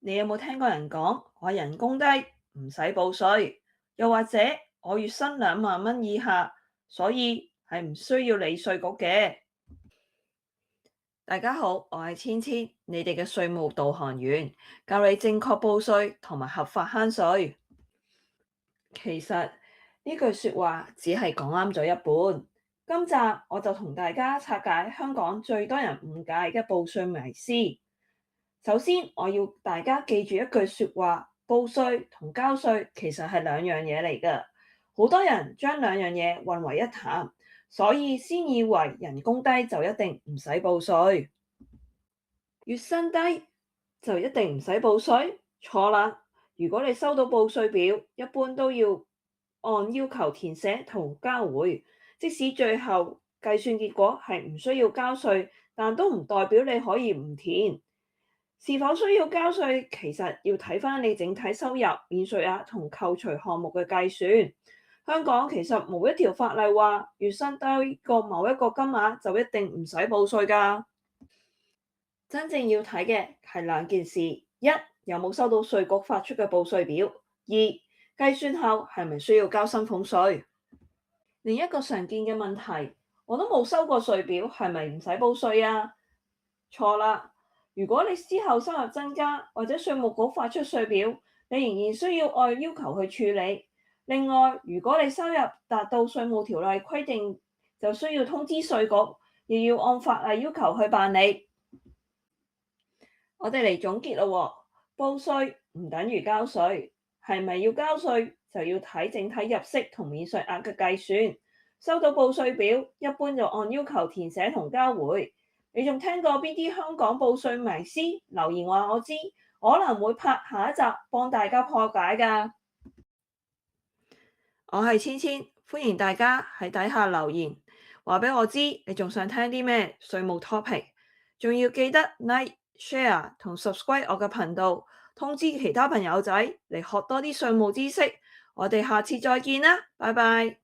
你有冇聽過人講我人工低唔使報稅，又或者我月薪2萬蚊以下，所以係唔需要理稅局嘅？大家好，我係千千，你哋嘅稅務導航員，教你正確報稅同埋合法慳稅。其實呢句說話只係講啱咗一半。今集我就同大家拆解香港最多人誤解嘅報稅迷思。首先，我要大家記住一句說話：報稅同交稅其實係兩樣嘢嚟㗎。好多人將兩樣嘢混為一談，所以先以為人工低就一定唔使報稅，月薪低就一定唔使報稅？錯啦！如果你收到報稅表，一般都要按要求填寫同交回。即使最後計算結果係唔需要交稅，但都唔代表你可以唔填。是否需要交稅，其實要睇返你整體收入、免稅額同扣除項目嘅計算。香港其實冇一條法例話月薪低過某一個金額就一定唔使報稅㗎。真正要睇嘅係兩件事：一，有冇收到稅局發出嘅報稅表；二，計算後係咪需要交薪俸稅。另一個常見嘅問題，我都冇收過稅表，係咪唔使報稅啊？錯啦！如果你之後收入增加，或者稅務局發出稅表，你仍然需要按要求去處理。另外，如果你收入達到稅務條例規定，就需要通知稅局，亦要按法例要求去辦理。我哋嚟總結咯喎，報稅唔等於交稅，係咪要交稅就要睇整體入息同免稅額嘅計算。收到報稅表，一般就按要求填寫同交回。你仲聽過邊啲香港報稅迷思？留言話我知，我可能會拍下一集幫大家破解㗎。我係千千，歡迎大家喺底下留言，話俾我知你仲想聽啲咩稅務 topic，仲要記得 like、share 同 subscribe 我嘅頻道，通知其他朋友仔嚟學多啲稅務知識。我哋下次再見啦，拜拜。